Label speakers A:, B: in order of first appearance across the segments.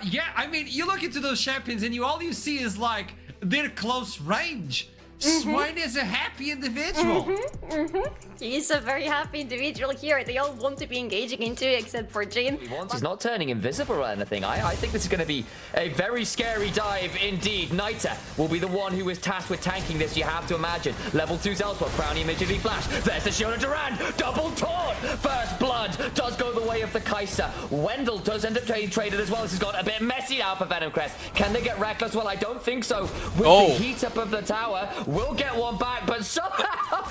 A: Yeah, I mean, you look into those champions and all you see is like their close range. Swine is a happy individual.
B: He's a very happy individual here. They all want to be engaging into it except for Jin.
C: He's not turning invisible or anything. I think this is going to be a very scary dive indeed. Nita will be the one who is tasked with tanking this, you have to imagine. Level 2's elsewhere. Brownie immediately flash. There's the shield of Duran. Double taunt. First blood does go the way of the Kai'Sa. Wendell does end up getting traded as well. This has got a bit messy now for Venomcrest. Can they get reckless? Well, I don't think so. With the heat up of the tower, we'll get one back, but somehow...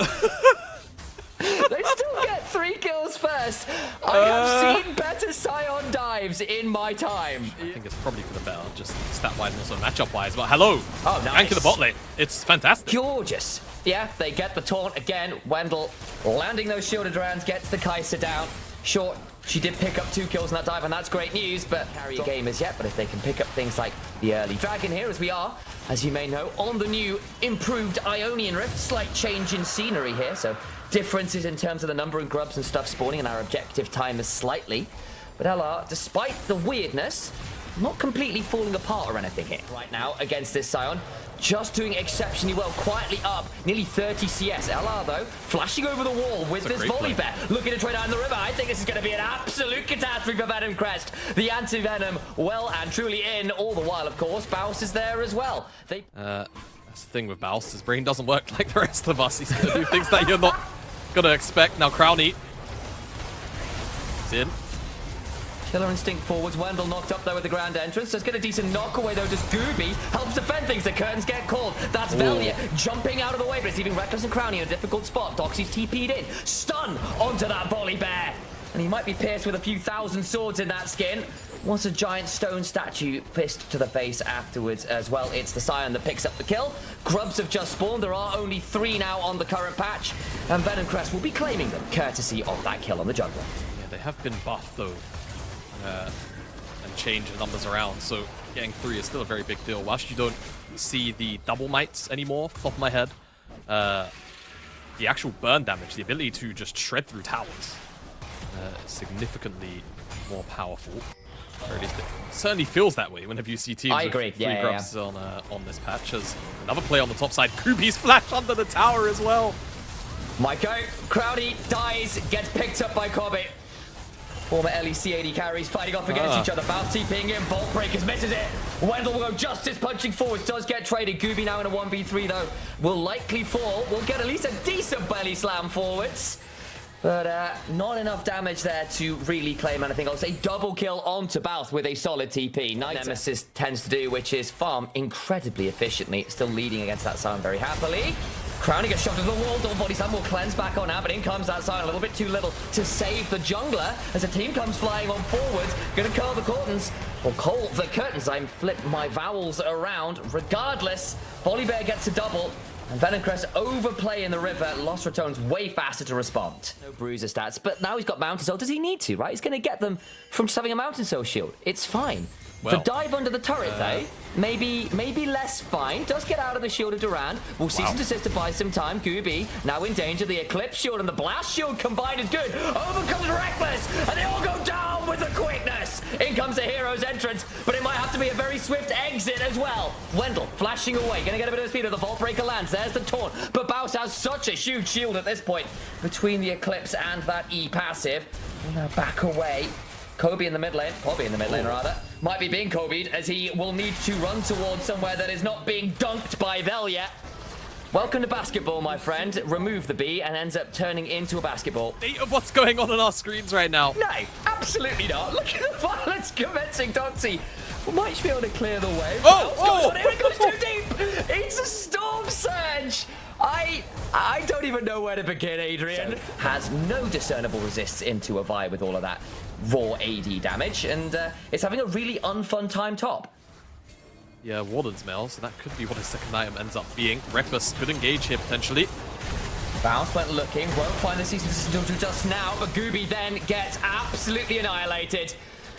C: They still get 3 kills first. I have seen better Scion dives in my time.
D: I think it's probably for the better, just stat-wise and also matchup-wise. But hello,
C: nice.
D: Anchor the bot lane. It's fantastic.
C: Gorgeous. Yeah, they get the taunt again. Wendell landing those shielded Durans, gets the Kai'Sa down. Sure, she did pick up 2 kills in that dive, and that's great news, but carry a game as yet. But if they can pick up things like the early dragon here, as we are, as you may know, on the new improved Ionian Rift, slight change in scenery here, so differences in terms of the number of grubs and stuff spawning, and our objective time is slightly. But LR, despite the weirdness, not completely falling apart or anything here right now against this Scion. Just doing exceptionally well, quietly up, nearly 30 CS. LR, though, flashing over the wall with this volley bet, looking to trade out in the river. I think this is going to be an absolute catastrophe for Venomcrest. The anti-venom well and truly in, all the while, of course. Baus is there as well. That's
D: the thing with Baus. His brain doesn't work like the rest of us. He's going to do things that you're not going to expect. Now, Crownie is in.
C: Killer instinct forwards. Wendell knocked up there with the grand entrance. Let's get a decent knock away though. Just Gooby helps defend things. The curtains get called. That's Velia jumping out of the way, but it's leaving Reckless and Crownie in a difficult spot. Doxy's TP'd in. Stun onto that volley bear. And he might be pierced with a few thousand swords in that skin. Wants a giant stone statue fist to the face afterwards as well. It's the Scion that picks up the kill. Grubs have just spawned. There are only 3 now on the current patch. And Venomcrest will be claiming them, courtesy of that kill on the jungler.
D: Yeah, they have been buffed though. And change the numbers around, so getting 3 is still a very big deal. Whilst you don't see the double mites anymore, off the top of my head, the actual burn damage, the ability to just shred through towers, is significantly more powerful. Or at least it certainly feels that way whenever you see teams with 3 grubs on this patch. As another play on the top side, Kubi's flash under the tower as well.
C: Maiko, Crowdy dies, gets picked up by Kobe. Former LEC AD carries fighting off against each other. Bounce TPing in, Vault Breakers misses it. Wendell will go justice punching forwards, does get traded. Gooby now in a 1v3 though, will likely fall. We'll get at least a decent belly slam forwards. But not enough damage there to really claim anything. I'll say double kill onto Balth with a solid TP. Nemesis tends to do, which is farm incredibly efficiently. Still leading against that Scion very happily. Crownie gets shoved to the wall. Double body slam will cleanse back on out, but in comes that Scion a little bit too little to save the jungler as the team comes flying on forwards. Gonna curl the curtains, or call the curtains. I flip my vowels around. Regardless, Volibear gets a double. And Venomcrest overplay in the river. Los Ratones way faster to respond. No bruiser stats, but now he's got Mountain Soul. Does he need to, right? He's going to get them from just having a Mountain Soul shield. It's fine. Well, the dive under the turret, though, maybe less fine. Does get out of the shield of Duran. We'll cease and desist to buy some time. Gooby now in danger. The Eclipse shield and the Blast shield combined is good. Overcomes Reckless, and they all go down with the quickness. In comes the hero's entrance, but it might have to be a very swift exit as well. Wendell flashing away. Gonna get a bit of speed as the Vault Breaker lands. There's the taunt, but Baus has such a huge shield at this point between the Eclipse and that E passive. We'll now back away. Kobe in the mid lane, Kobe in the mid lane rather, might be being Kobe'd as he will need to run towards somewhere that is not being dunked by Velia. Welcome to basketball, my friend. Remove the B and ends up turning into a basketball.
D: Of what's going on our screens right now.
C: No, absolutely not. Look at the violence commencing Doxy. We might be able to clear the way. It goes too deep. It's a storm surge. I don't even know where to begin, Adrian. Has no discernible resists into a Vi with all of that raw AD damage, and it's having a really unfun time top.
D: Yeah, Warden's Mail, so that could be what his second item ends up being. Reckless could engage here potentially.
C: Bounce went looking, won't find the season until just now, but Gooby then gets absolutely annihilated.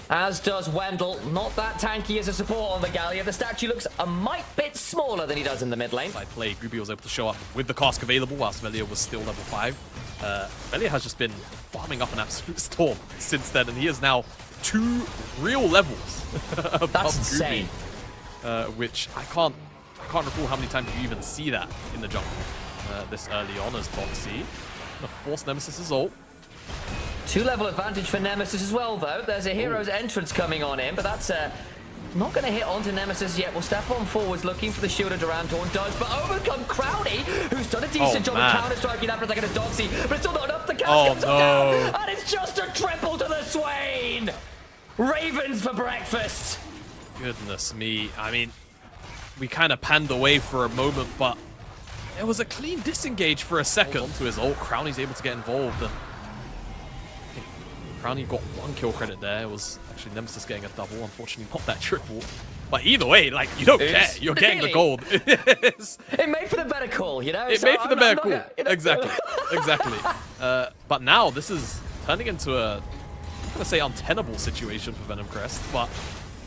C: As does Wendell. Not that tanky as a support on the Gallia. The statue looks a mite bit smaller than he does in the mid lane.
D: By play, Gooby was able to show up with the cask available whilst Velia was still level 5. Velia has just been farming up an absolute storm since then, and he is now 2 real levels. above
C: That's
D: Gooby,
C: insane.
D: which I can't recall how many times you even see that in the jungle this early on as Doxy. The force Nemesis' ult.
C: 2-level advantage for Nemesis as well, though. There's a hero's entrance coming on in, but that's not going to hit onto Nemesis yet. We'll step on forwards, looking for the shielded around. Dawn does, but overcome Crowdy, who's done a decent job of counter-striking after a second as Doxy, but it's still not enough. The cast comes down, and it's just a triple to the Swain. Ravens for breakfast.
D: Goodness me. I mean, we kind of panned away for a moment, but it was a clean disengage for a second. Onto his ult, Crowny's able to get involved, and I think Crowny got 1 kill credit there. It was actually Nemesis getting a double, unfortunately not that triple. But either way, like, you don't care. You're getting the gold.
C: It made for the better call, you know?
D: It made for the better call. Exactly. Exactly. But now this is turning into a, I'm going to say, untenable situation for Venomcrest, but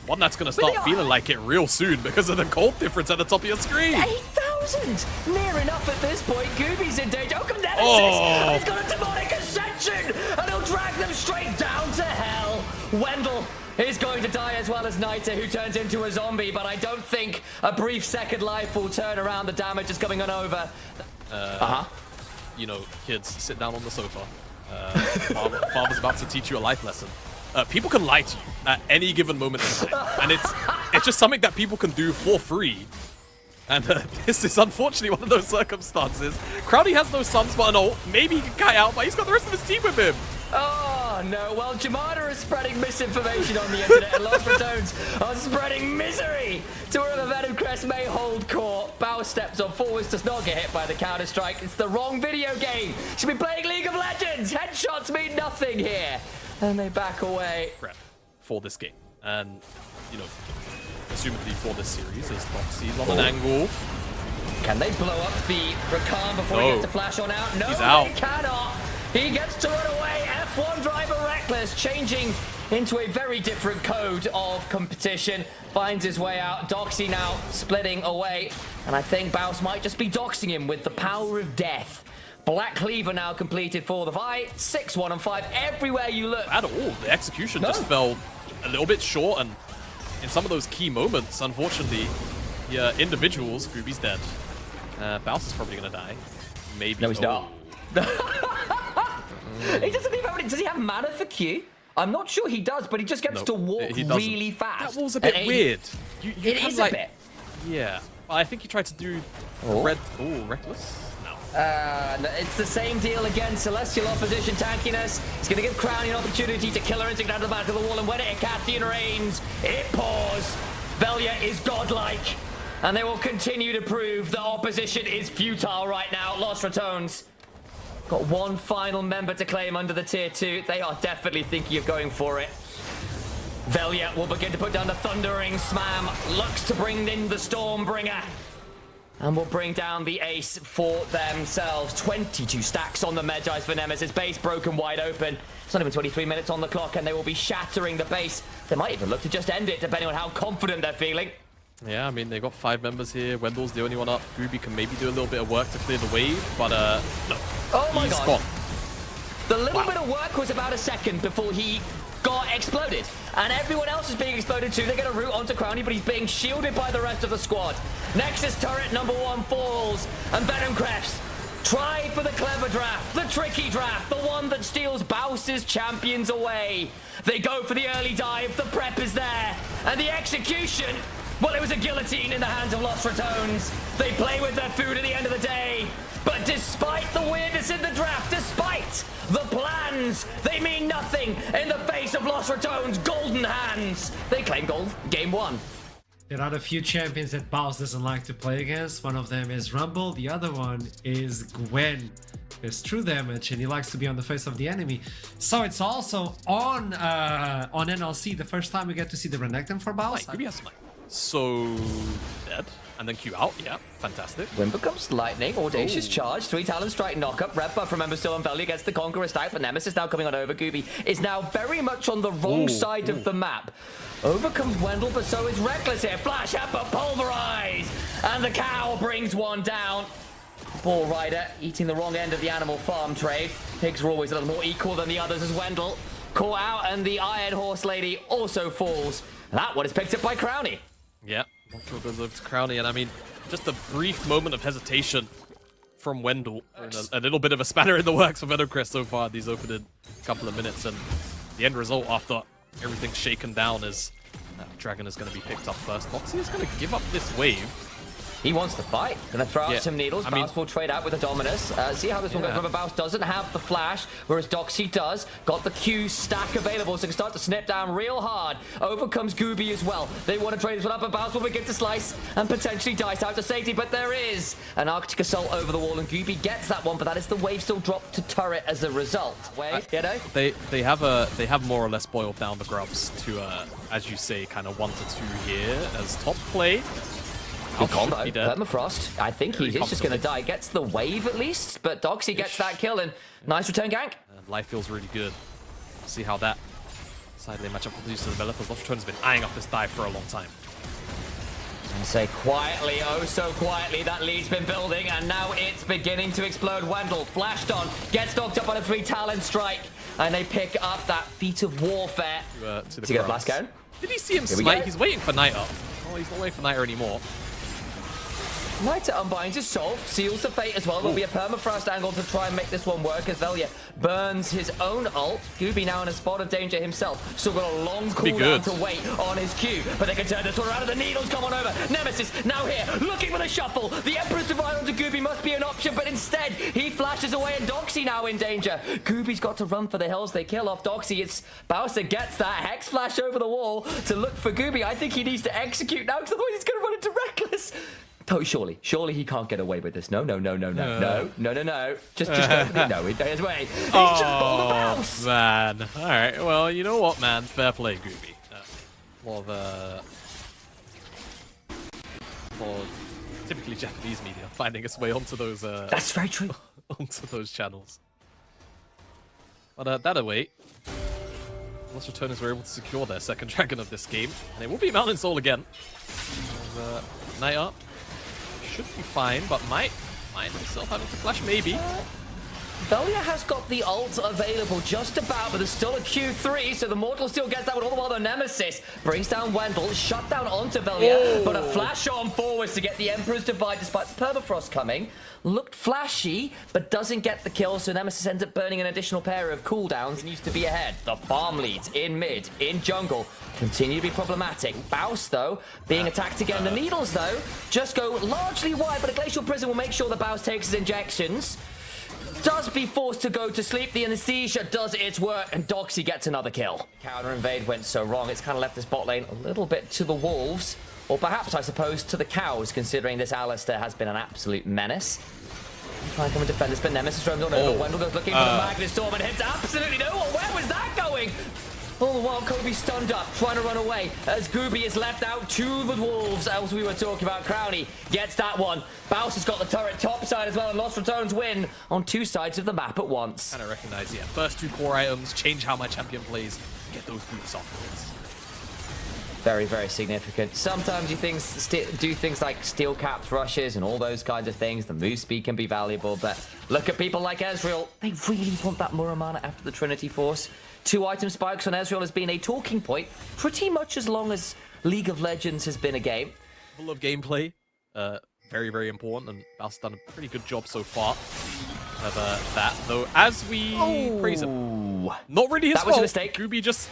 D: one that's going to start feeling like it real soon because of the gold difference at the top of your screen.
C: 8,000! Near enough at this point. Gooby's in danger. Come Nemesis! He's got a demonic ascension! And he'll drag them straight down to hell. Wendell is going to die as well as Nita, who turns into a zombie, but I don't think a brief second life will turn around. The damage is coming on over.
D: You know, kids, sit down on the sofa. Father's about to teach you a life lesson. People can lie to you at any given moment in time, and it's just something that people can do for free. And this is unfortunately one of those circumstances. Crowdy has no sunspot and ult. Maybe he can kite out, but he's got the rest of his team with him.
C: Oh, no. Well, Jamada is spreading misinformation on the internet, and Los Ratones are spreading misery to wherever Venomcrest may hold court. Bao steps on forwards, does not get hit by the counter-strike. It's the wrong video game. Should be playing League of Legends. Headshots mean nothing here. And they back away.
D: Prep for this game. And, you know, assumedly for this series, as Doxy's on an angle.
C: Can they blow up the Rakan before he gets to flash on out? No,
D: he's out.
C: They cannot. He gets to run away. F1 driver Reckless changing into a very different code of competition. Finds his way out. Doxy now splitting away. And I think Baus might just be doxing him with the power of death. Black Cleaver now completed for the fight. 6-1 and 5 everywhere you look.
D: At all, the execution just fell a little bit short, and in some of those key moments, unfortunately, the individuals, Gooby's dead. Baus is probably gonna die. Maybe.
C: No, he's not. He doesn't even have any. Does he have mana for Q? I'm not sure he does, but he just gets to walk really fast.
D: That was a bit weird.
C: It is a bit.
D: Yeah. I think he tried to do Reckless? No.
C: It's the same deal again. Celestial opposition tankiness. It's going to give Crowny an opportunity to kill her and to get out of the back of the wall. And when it hit Cathian Reigns, it pours. Velia is godlike. And they will continue to prove that opposition is futile right now. Los Ratones got one final member to claim under the tier 2. They are definitely thinking of going for it. Velia will begin to put down the thundering Smam. Looks to bring in the Stormbringer. And will bring down the ace for themselves. 22 stacks on the Medjai's for Nemesis. Base broken wide open. It's not even 23 minutes on the clock, and they will be shattering the base. They might even look to just end it, depending on how confident they're feeling.
D: Yeah, I mean, they've got 5 members here. Wendell's the only one up. Gooby can maybe do a little bit of work to clear the wave, but no.
C: Oh my God.
D: Gone.
C: The little bit of work was about a second before he got exploded. And everyone else is being exploded too. They're going to root onto Crowny, but he's being shielded by the rest of the squad. Nexus turret number 1 falls. And Venomcrest try for the clever draft, the tricky draft, the one that steals Baus's champions away. They go for the early dive. The prep is there. And the execution, well, it was a guillotine in the hands of Los Ratones. They play with their food at the end of the day. But despite the weirdness in the draft, despite the plans, they mean nothing in the face of Los Ratones' golden hands. They claim gold game 1.
A: There are a few champions that Baus doesn't like to play against. One of them is Rumble, the other one is Gwen. There's true damage and he likes to be on the face of the enemy. So it's also on NLC the first time we get to see the Renekton for Baus.
D: Gooby has so dead. And then Q out, yeah, fantastic.
C: Wind becomes lightning, audacious charge, 3 talent strike knockup. Red buff, remember, still on Velia against the Conqueror stack, but Nemesis now coming on over. Gooby is now very much on the wrong side of the map. Over comes Wendell, but so is Reckless here. Flash up, but pulverize. And the cow brings one down. Ball Rider eating the wrong end of the animal farm trade. Pigs are always a little more equal than the others as Wendell caught out, and the Iron Horse Lady also falls. That one is picked up by Crowny.
D: Yeah, Montreal goes over to Crowny, and I mean, just a brief moment of hesitation from Wendell. And a little bit of a spanner in the works for Venomcrest so far these opening couple of minutes, and the end result after everything's shaken down is Dragon is going to be picked up first. Doxy is going to give up this wave.
C: He wants to fight. Gonna throw out some needles.
D: I mean,
C: Baus will trade out with the Dominus. See how this one goes. Remember, Baus doesn't have the flash, whereas Doxy does. Got the Q stack available, so can start to snip down real hard. Over comes Gooby as well. They want to trade this one up, and Baus will begin to slice and potentially dice out to safety, but there is an Arctic Assault over the wall, and Gooby gets that one, but that is the wave still dropped to turret as a result. You know?
D: They have more or less boiled down the grubs to, as you say, kind of 1 to 2 here as top play.
C: Good combo. Permafrost. I think he's just going to die. Gets the wave at least, but Doxy gets that kill, and nice return gank.
D: Life feels really good. See how that side lane matchup continues to develop, as Los Ratones has been eyeing up this dive for a long time.
C: And say quietly, oh so quietly, that lead's been building, and now it's beginning to explode. Wendell flashed on, gets knocked up on a 3 talent strike, and they pick up that feat of warfare.
D: To
C: get a blast down.
D: Did he see him smite? He's waiting for Niter. Oh, he's not waiting for Niter anymore.
C: Niter unbinds his soul, seals the fate as well. There'll be a permafrost angle to try and make this one work as Velia burns his own ult. Gooby now in a spot of danger himself. Still got a long cooldown to wait on his Q, but they can turn this one around and the needles come on over. Nemesis now here, looking for the shuffle. The Emperor's Divide onto Gooby must be an option, but instead he flashes away and Doxy now in danger. Gooby's got to run for the hills. They kill off Doxy. It's Bowser gets that Hex Flash over the wall to look for Gooby. I think he needs to execute now because otherwise he's going to run into Reckless. Oh, surely he can't get away with this. No. Just go. No, he does way. He's just pulled the mouse.
D: Man. All right. Well, you know what, man? Fair play, Gooby. More typically Japanese media finding its way onto those.
C: That's very true.
D: Onto those channels. But that away, Los Ratones were able to secure their second dragon of this game, and it will be Mountain Soul again. Night up. Should be fine, but might himself having to flash maybe.
C: Velia has got the ult available just about, but there's still a Q3, so the Mortal still gets that one all the while. The Nemesis brings down Wendell, shut down onto Velia, but a flash on forwards to get the Emperor's Divide despite the Permafrost coming. Looked flashy, but doesn't get the kill, so Nemesis ends up burning an additional pair of cooldowns. Needs to be ahead. The farm leads in mid, in jungle, continue to be problematic. Baus, though, being attacked again. The needles, though, just go largely wide, but a Glacial Prison will make sure that Baus takes his injections. Does be forced to go to sleep. The anesthesia does its work, and Doxy gets another kill. Counter invade went so wrong, it's kind of left this bot lane a little bit to the wolves. Or perhaps, I suppose, to the cows, considering this Alistair has been an absolute menace. Try and come and defend this, but Nemesis roams on over. Wendell goes looking for the Magnet Storm and hits absolutely no one. Where was that going? All the while, Kobe stunned up, trying to run away, as Gooby is left out to the wolves, as we were talking about. Crowny gets that one. Baus has got the turret top side as well, and Los Ratones win on 2 sides of the map at once.
D: And I recognize, first 2 core items, change how my champion plays, get those boots afterwards.
C: Very, very significant. Sometimes you do things like steel caps, rushes, and all those kinds of things. The move speed can be valuable, but look at people like Ezreal. They really want that Muramana after the Trinity Force. 2 item spikes on Ezreal has been a talking point pretty much as long as League of Legends has been a game.
D: Full of gameplay, very, very important, and Baus has done a pretty good job so far of that. Though, as we praise him, not really his fault.
C: That was a mistake.
D: Gooby just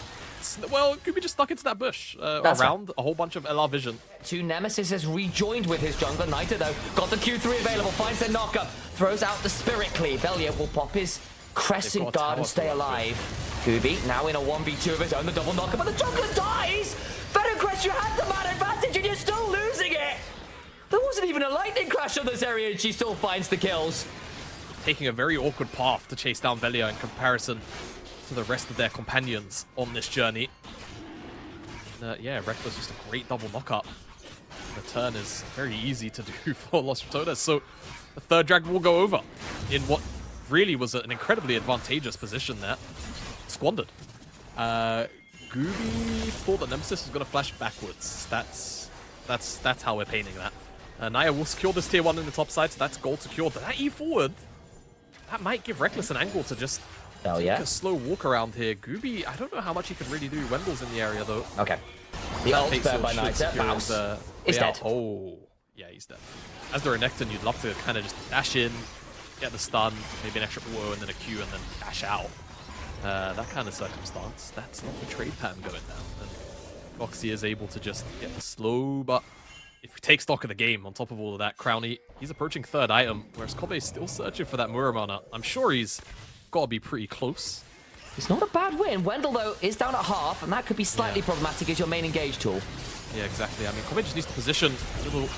D: stuck into that bush around a whole bunch of LR vision.
C: 2 Nemesis has rejoined with his jungler. Niter, though, got the Q3 available, finds the knocker, throws out the Spirit Cleave. Velia will pop his Crescent Guard and stay alive. Gooby now in a 1v2 of his own, the double knocker, but the jungler dies! Venomcrest, you had the man advantage and you're still losing it! There wasn't even a lightning crash on this area and she still finds the kills.
D: Taking a very awkward path to chase down Velia in comparison to the rest of their companions on this journey. And, Reckless just a great double knock-up. The turn is very easy to do for Los Ratones, so the 3rd dragon will go over in what really was an incredibly advantageous position there. Squandered. Gooby thought that Nemesis was going to flash backwards. That's how we're painting that. Naya will secure this tier 1 in the top side, so that's gold secured. But that E forward, that might give Reckless an angle to just
C: Oh, yeah.
D: A slow walk around here. Gooby, I don't know how much he can really do. Wendell's in the area, though.
C: Okay. The ult spurred by Niter. Bounce. He's dead.
D: Oh, yeah, he's dead. As the Renekton, you'd love to kind of just dash in, get the stun, maybe an extra auto, and then a Q, and then dash out. That kind of circumstance, that's not the trade pattern going down. And Doxy is able to just get the slow, but if we take stock of the game, on top of all of that, Crowny, he's approaching third item, whereas Kobe is still searching for that Muramana. I'm sure he's got to be pretty close.
C: It's not a bad win. Wendell, though, is down at half, and that could be slightly problematic as your main engage tool.
D: Yeah, exactly. I mean, Kobe just needs to position a little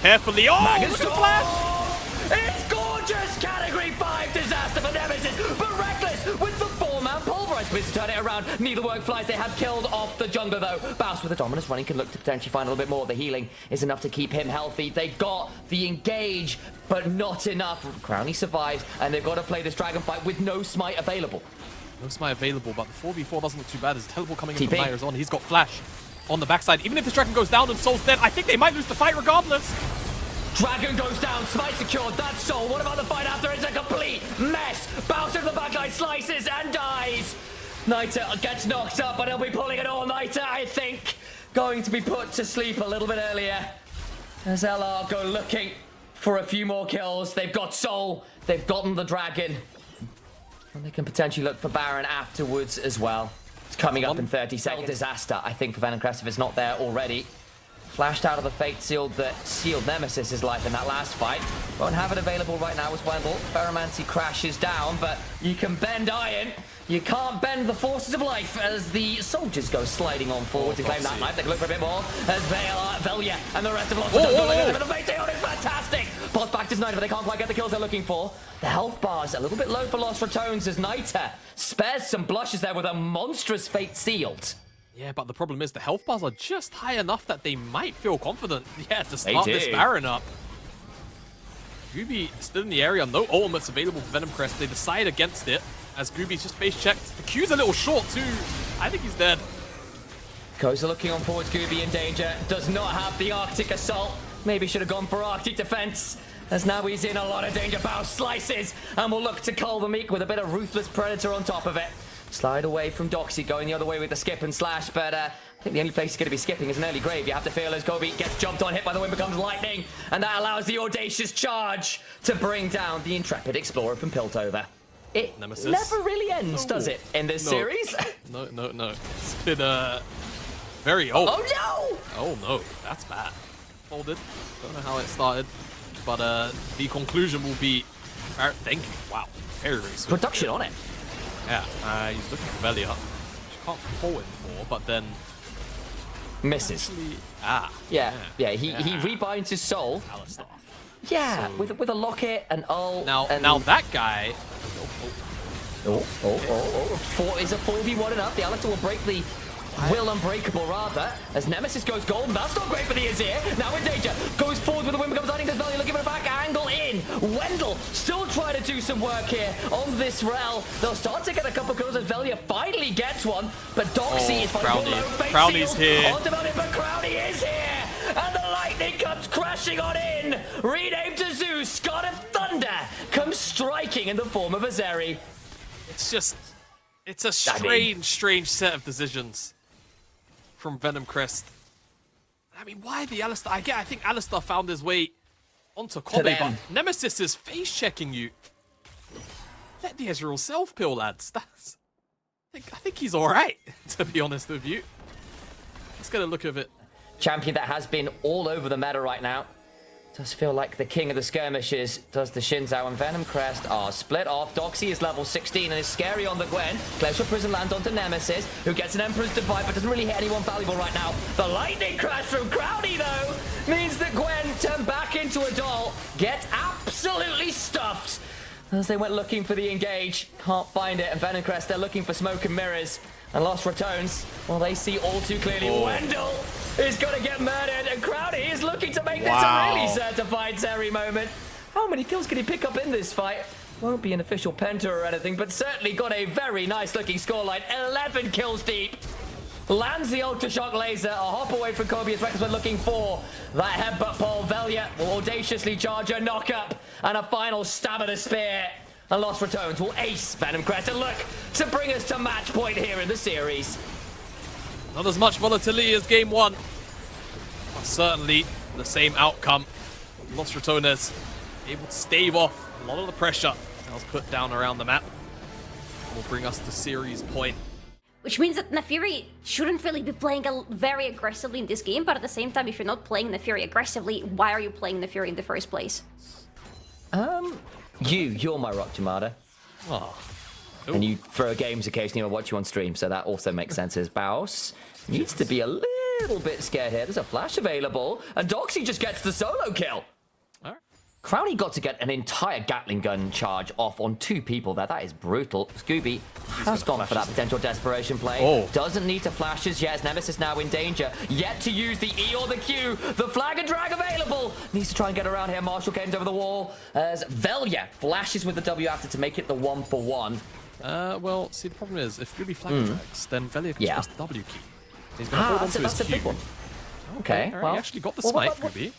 D: carefully. Oh, look at the flash!
C: It's gorgeous! Category 5 disaster for Nemesis, but Reckless with the 4-man pulverize. Please turn it around. Neither work flies. They have killed off the jungler, though. Baus with the dominance running can look to potentially find a little bit more. The healing is enough to keep him healthy. They got the engage, but not enough. Crowny survives, and they've got to play this dragon fight with no smite available.
D: No smite available, but the 4v4 doesn't look too bad. There's a teleport coming in from Myers on. He's got flash on the backside. Even if this dragon goes down and Soul's dead, I think they might lose the fight regardless.
C: Dragon goes down, smite secured, that's Soul. What about the fight after? It's a complete mess. Bouncer to the backline, slices and dies. Niter gets knocked up, but he'll be pulling it all. Niter, I think, going to be put to sleep a little bit earlier. As LR go looking for a few more kills. They've got Soul, they've gotten the dragon. And they can potentially look for Baron afterwards as well. It's coming up in 30 seconds. Disaster, I think, for Venomcrest if it's not there already. Flashed out of the fate sealed that sealed Nemesis' life in that last fight. Won't have it available right now as Wendell. Ferromancy crashes down, but you can bend iron. You can't bend the forces of life as the soldiers go sliding on forward to claim that life. They can look for a bit more as Velia and the rest of Los Ratones go looking at the fate seal. It's fantastic. Pots back to Niter, but they can't quite get the kills they're looking for. The health bar's a little bit low for Los Ratones as Niter spares some blushes there with a monstrous fate sealed.
D: Yeah, but the problem is the health bars are just high enough that they might feel confident, to start this Baron up. Gooby still in the area, no ultimates available for Venomcrest. They decide against it as Gooby's just face checked. The Q's a little short too. I think he's dead.
C: Koza looking on forward, Gooby in danger. Does not have the Arctic Assault. Maybe should have gone for Arctic Defense. As now he's in a lot of danger. Bow slices and will look to cull the Meek with a bit of Ruthless Predator on top of it. Slide away from Doxy, going the other way with the skip and slash, but I think the only place he's going to be skipping is an early grave. You have to feel as Kobe gets jumped on, hit by the wind, becomes lightning, and that allows the audacious charge to bring down the intrepid explorer from Piltover. It
D: Nemesis.
C: never really ends, does it, in this series?
D: No. It's been very... Oh
C: no!
D: Oh no, that's bad. Folded. Don't know how it started, but the conclusion will be... Thank you. Wow. Very swift.
C: Production on it.
D: Yeah, he's looking for Velia. She can't forward for, but then...
C: Misses.
D: Actually,
C: he rebinds his soul.
D: Alistar.
C: Yeah,
D: So-
C: with a locket and ult.
D: Now that guy...
C: Is a 4v1 enough? The Alistar will break the will unbreakable rather. As Nemesis goes golden, that's not great for the Azir. Now in danger, goes forward with the wind becomes lightning. There's Velia looking for a back angle in. Wendell still trying to do some work here on this rel. They'll start to get a couple kills as Velia finally gets one, but Doxy is
D: Crowny's here.
C: On development, but Crowny is here, and the lightning comes crashing on in. Renamed to Zeus, God of Thunder comes striking in the form of Azeri.
D: It's a strange set of decisions from Venomcrest. I mean, why the Alistar? I think Alistar found his way onto Kobe, but Nemesis is face checking you. Let the Ezreal self-pill, lads. I think he's alright, to be honest with you. Let's get a look of it.
C: Champion that has been all over the meta right now. Does feel like the king of the skirmishes. Does the Shinzao, and Venomcrest are split off. Doxy is level 16 and is scary on the Gwen. Glacial Prison lands onto Nemesis, who gets an Emperor's Divide but doesn't really hit anyone valuable right now. The lightning crash from Crowny, though, means that Gwen turned back into a doll. Gets absolutely stuffed as they went looking for the engage. Can't find it, and Venomcrest, they're looking for smoke and mirrors. And Los Ratones, well, they see all too clearly. Wendell is going to get murdered, and Crowny is looking to make this a really certified Zeri moment. How many kills can he pick up in this fight? Won't be an official penta or anything, but certainly got a very nice looking scoreline. 11 kills deep. Lands the Ultra Shock Laser, a hop away from Kobe as Reckless were looking for that headbutt pole. Velia will audaciously charge a knock-up, and a final stab at a spear. And Los Ratones will ace Venomcrest and look to bring us to match point here in the series.
D: Not as much volatility as game 1, but certainly the same outcome. Los Ratones able to stave off a lot of the pressure that was put down around the map. Will bring us to series point.
B: Which means that Nefiri shouldn't really be playing very aggressively in this game, but at the same time, if you're not playing Nefiri aggressively, why are you playing Nefiri in the first place?
C: You're my rock, Jamada.
D: Oh.
C: And you throw games occasionally or watch you on stream, so that also makes sense as Baus needs to be a little bit scared here. There's a flash available, and Doxy just gets the solo kill. Crowley got to get an entire Gatling gun charge off on 2 people there. That is brutal. Scooby has gone for that potential desperation play.
D: Oh.
C: Doesn't need to flashes yet. Nemesis now in danger. Yet to use the E or the Q. The flag and drag available. Needs to try and get around here. Marshall Kane's over the wall. As Velia flashes with the W after to make it the 1-for-1.
D: Well, see, the problem is, if Scooby flag drags, then Velia can press the W key. He's going to hold on to his Q.
C: Big one. Okay,
D: well, he actually got the smite, Scooby.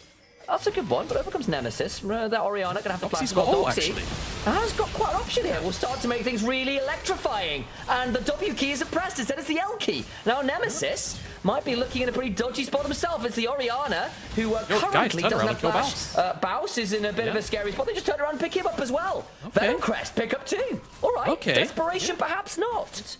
C: That's a good one, but over comes Nemesis. That Oriana gonna have to flash
D: got ult,
C: Doxy.
D: actually.
C: Has got quite an option here. We'll start to make things really electrifying. And the W key is pressed instead it's the L key. Now Nemesis might be looking in a pretty dodgy spot himself. It's the Oriana who currently doesn't have flash. Baus is in a bit of a scary spot. They just turn around and pick him up as well. Venomcrest pick up 2. All right. Desperation perhaps not.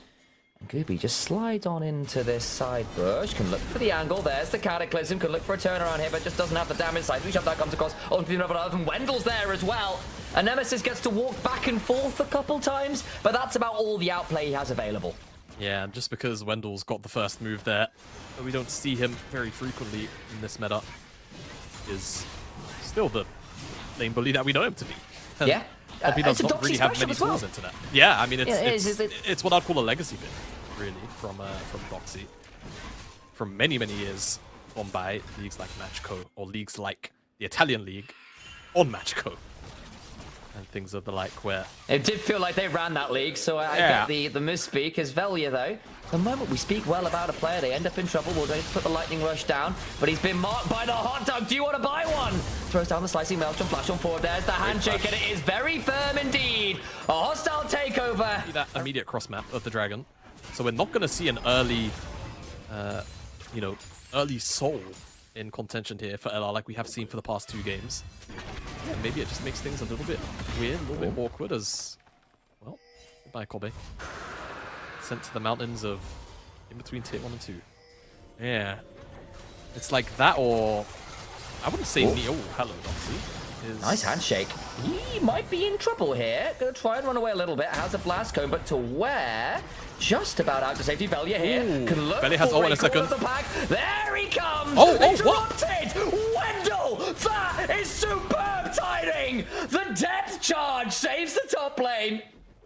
C: Gooby just slides on into this side bush, can look for the angle, there's the Cataclysm, can look for a turnaround here, but just doesn't have the damage side. We shove that comes across onto the other, and Wendell's there as well. And Nemesis gets to walk back and forth a couple times, but that's about all the outplay he has available.
D: Yeah, just because Wendell's got the first move there, but we don't see him very frequently in this meta, is still the lane bully that we know him to be.
C: Yeah.
D: He does not really have many tools into that. Yeah, I mean, it's what I'd call a legacy bit, really, from Doxy. From many, many years gone by, leagues like Matchco, or leagues like the Italian League on Matchco, and things of the like, where...
C: It did feel like they ran that league, so I get the misspeak. As Velia, though, the moment we speak well about a player, they end up in trouble. We'll need to put the lightning rush down, but he's been marked by the hot dog. Do you want to buy one? Throws down the slicing maelstrom, flash on forward. There's the handshake, and it is very firm indeed. A hostile takeover.
D: See that immediate cross map of the dragon. So we're not going to see an early, early soul in contention here for LR like we have seen for the past 2 games. Yeah, maybe it just makes things a little bit weird, a little bit awkward as, well, goodbye Kobe. Sent to the mountains of in between tier 1 and 2. Yeah. It's like that, or I wouldn't say Neo. Hello, Doxy.
C: Nice handshake. He might be in trouble here. Gonna try and run away a little bit. Has a blast cone, but to where? Just about out to safety. Velia here. Can look
D: Velia has ult in a second.
C: The pack. There he comes.
D: What?
C: Wendell. That is superb timing. The depth charge saves the top lane.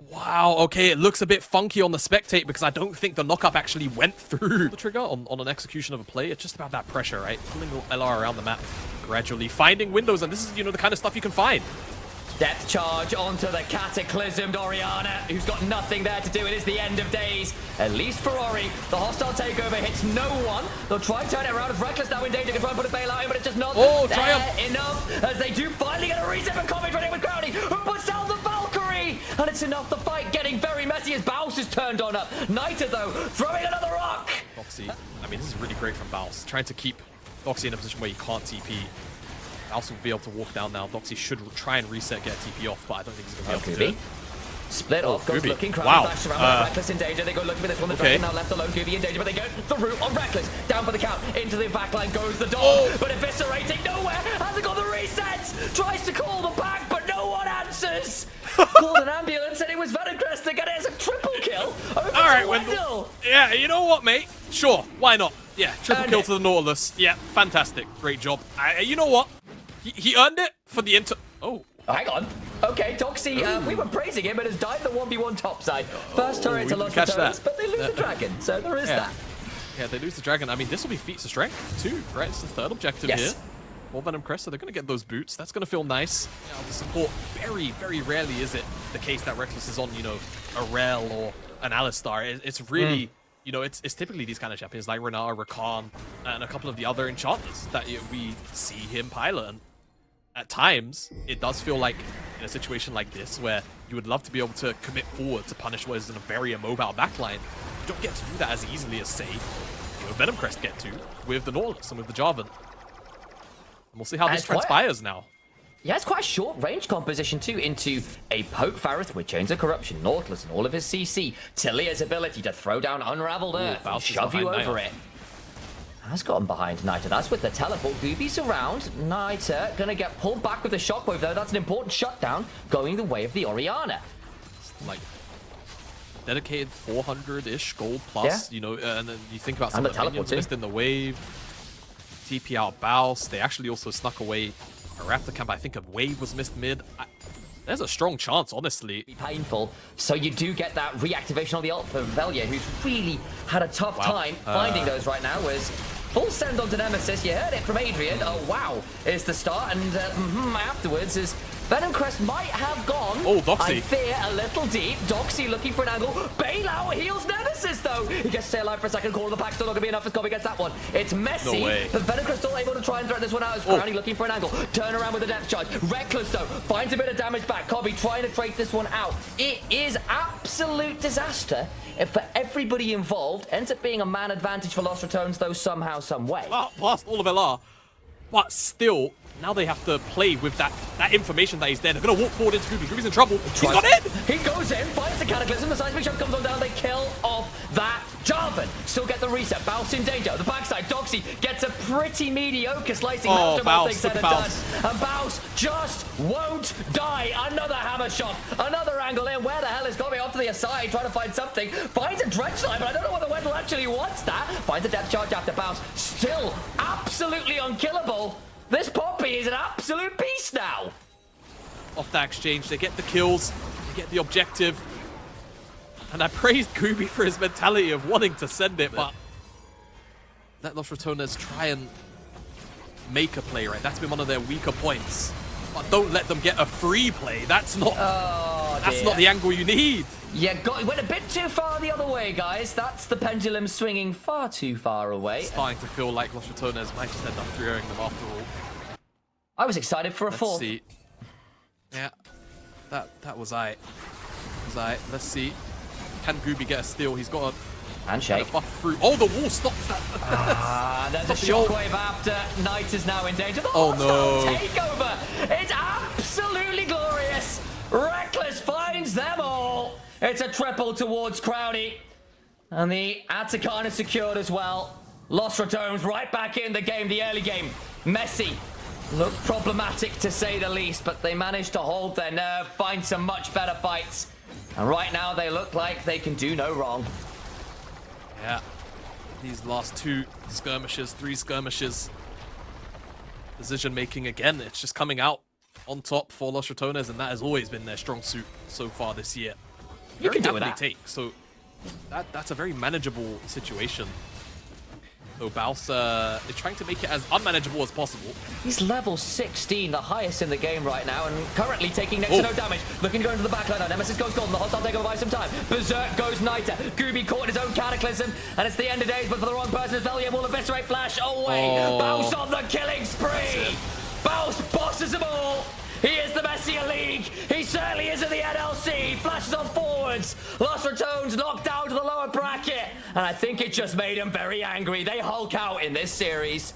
D: Wow, okay, it looks a bit funky on the spectate because I don't think the knockup actually went through the trigger on an execution of a play. It's just about that pressure, right? Pulling LR around the map gradually, finding windows, and this is, the kind of stuff you can find.
C: Depth charge onto the cataclysmed Oriana, who's got nothing there to do. It is the end of days, at least for Ori. The hostile takeover hits no one. They'll try and turn it around. If Reckless now in danger, can try and put a bailout in, but it's just not there enough. As they do finally get a reset for Comet running with Crowley, who puts down the Valkyrie. And it's enough. The fight getting very messy as Baus is turned on up. Niter, though, throwing another rock.
D: Doxy, I mean, this is really great from Baus. Trying to keep Doxy in a position where he can't TP. Baus will be able to walk down now. Doxy should try and reset, get a TP off, but I don't think he's going to be able to do it.
C: Split off, goes looking, Crowley flashed around, Reckless in danger. They go looking for this one, the Dragon now left alone, Gooby in danger, but they go the route on Reckless. Down for the count, into the backline goes the dog, but eviscerating nowhere, hasn't got the resets, tries to call the back, but no one answers. Called an ambulance, and it was Venomcrest to get it as a triple kill over to Wendell.
D: Yeah, you know what, mate? Sure, why not? Yeah, triple kill to the Nautilus. Yeah, fantastic. Great job. You know what? He earned it for the Oh,
C: hang on. Okay, Doxy, we were praising him, but has died the 1v1 topside. First turret to Los Ratones, but they lose the dragon, so there is that.
D: Yeah, they lose the dragon. I mean, this will be feats of strength too, right? It's the third objective here. For Venomcrest, so they're going to get those boots. That's going to feel nice. The support, very, very rarely is it the case that Reckless is on, a Rel or an Alistar. It's really, it's typically these kind of champions like Renata, Rakan, and a couple of the other enchanters that we see him pilot. And at times, it does feel like in a situation like this where you would love to be able to commit forward to punish what is in a very immobile backline. You don't get to do that as easily as, say, Venomcrest get to with the Nautilus and with the Jarvan. And we'll see how this transpires now.
C: Yeah, it's quite a short range composition too into a Poke Farith with Chains of Corruption, Nautilus and all of his CC, Talia's ability to throw down Unraveled Earth and shove you over it. Has gotten behind Niter. That's with the teleport. Gooby's around. Niter gonna get pulled back with the shockwave though. That's an important shutdown going the way of the Orianna.
D: Like dedicated 400-ish gold plus, you know, and then you think about some of the minions missed in the wave. TP out Baus. They actually also snuck away a Raptor camp. I think a wave was missed mid. There's a strong chance, honestly.
C: Painful. So you do get that reactivation on the ult for Velia, who's really had a tough time finding those right now. Was full send onto Nemesis. You heard it from Adrian. Oh, wow, is the start. And afterwards is Venomcrest might have gone,
D: Doxy.
C: I fear, a little deep. Doxy looking for an angle. Bailout heals Nemesis, though. He gets to stay alive for a second. Corner of the pack still not going to be enough as Kobe gets that one. It's messy, but Venomcrest still able to try and threat this one out as Crowny looking for an angle. Turn around with a depth charge. Reckless, though, finds a bit of damage back. Kobe trying to trade this one out. It is absolute disaster for everybody involved. Ends up being a man advantage for Los Ratones, though, somehow, some way.
D: Plus all of LR. But still, now they have to play with that information that he's there. They're going to walk forward into Gooby. Gooby's in trouble. He's got in!
C: He goes in, finds the Cataclysm. The seismic shove comes on down. They kill off that Jarvan. Still get the reset. Baus in danger. The backside, Doxy gets a pretty mediocre slicing after all things said and done. And Baus just won't die. Another hammer shot. Another angle in. Where the hell is Kobe? Off to the side, trying to find something. Finds a dredge line, but I don't know whether Wendell actually wants that. Finds a depth charge after Baus. Still absolutely unkillable. This Poppy is an absolute beast now.
D: Off that exchange, they get the kills, they get the objective. And I praised Gooby for his mentality of wanting to send it, but let Los Ratones try and make a play, right? That's been one of their weaker points. But don't let them get a free play. That's not the angle you need.
C: Yeah, went a bit too far the other way, guys. That's the pendulum swinging far too far away.
D: It's starting to feel like Los Ratones might just end up throwing them after all.
C: I was excited for a fourth.
D: See. Yeah, that was I. Let's see. Can Gooby get a steal? He's got a
C: handshake.
D: Buff through. Oh, the wall stops that.
C: There's a shockwave after. Knight is now in danger. The takeover. It's absolutely glorious. Reckless finds them all. It's a triple towards Crowny. And the Atacon is secured as well. Los Ratones right back in the game, the early game. Messy. Looked problematic to say the least, but they managed to hold their nerve, find some much better fights. And right now they look like they can do no wrong.
D: Yeah. These last 2 skirmishes, 3 skirmishes. Decision making again, it's just coming out on top for Los Ratones, and that has always been their strong suit so far this year.
C: You can do with that.
D: So that's a very manageable situation. So Baus is trying to make it as unmanageable as possible.
C: He's level 16, the highest in the game right now, and currently taking next to no damage. Looking to go into the backline now. Nemesis goes golden. The hostile takeover buys some time. Berserk goes Niter. Gooby caught in his own Cataclysm, and it's the end of days, but for the wrong person, Velia will eviscerate Flash away. Baus on the killing spree. Baus bosses them all. He is the Messiah League. He certainly is in the NLC. Flashes on forwards. Los Ratones knocked down to the lower bracket. And I think it just made him very angry. They hulk out in this series.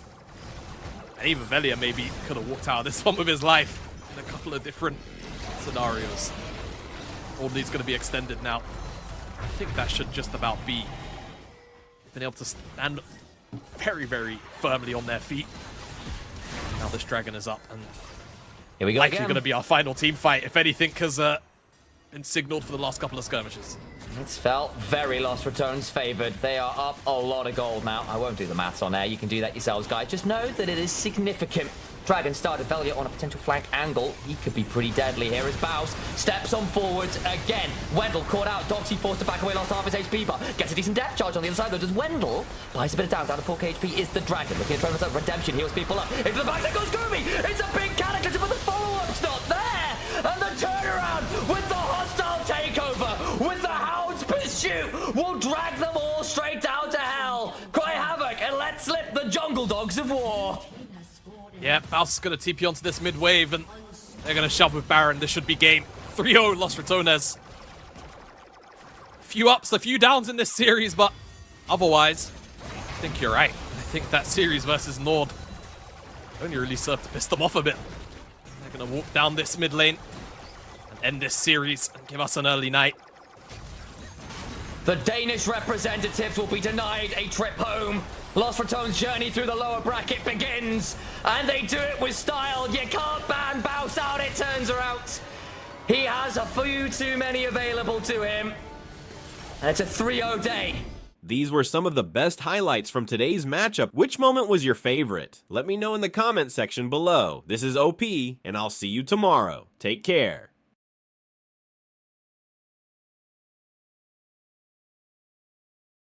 D: And even Velia maybe could have walked out of this one with his life in a couple of different scenarios. All needs going to be extended now. I think that should just about be. Been able to stand very, very firmly on their feet. Now this dragon is up, and
C: here we go
D: likely going to be our final team fight, if anything, because been signaled for the last couple of skirmishes.
C: It's felt very Los Ratones favored. They are up a lot of gold now. I won't do the maths on air. You can do that yourselves, guys. Just know that it is significant. Dragon started Velia on a potential flank angle. He could be pretty deadly here as Baus steps on forwards again. Wendell caught out. Doxy forced to back away, lost half his HP, but gets a decent depth charge on the other side, though. Does Wendell buys a bit of down to 4k HP is the Dragon. Looking at trying redemption, heals people up. Into the back, there goes Gooby. It's a big Cataclysm, but the follow-up's not there. And the turnaround with the hostile takeover, with the Hound's pursuit, will drag them all straight down to hell. Cry havoc and let slip the Jungle Dogs of War.
D: Yeah, Baus is going to TP onto this mid wave, and They're going to shove with Baron. This should be game 3-0 Los Ratones. Few ups, a few downs in this series, but otherwise, I think you're right. I think that series versus Nord only really served to piss them off a bit. They're going to walk down this mid lane and end this series and give us an early night.
C: The Danish representatives will be denied a trip home. Los Ratones' journey through the lower bracket begins, and they do it with style. You can't ban Baus out, it turns out. He has a few too many available to him. And it's a 3-0 day.
E: These were some of the best highlights from today's matchup. Which moment was your favorite? Let me know in the comment section below. This is OP, and I'll see you tomorrow. Take care.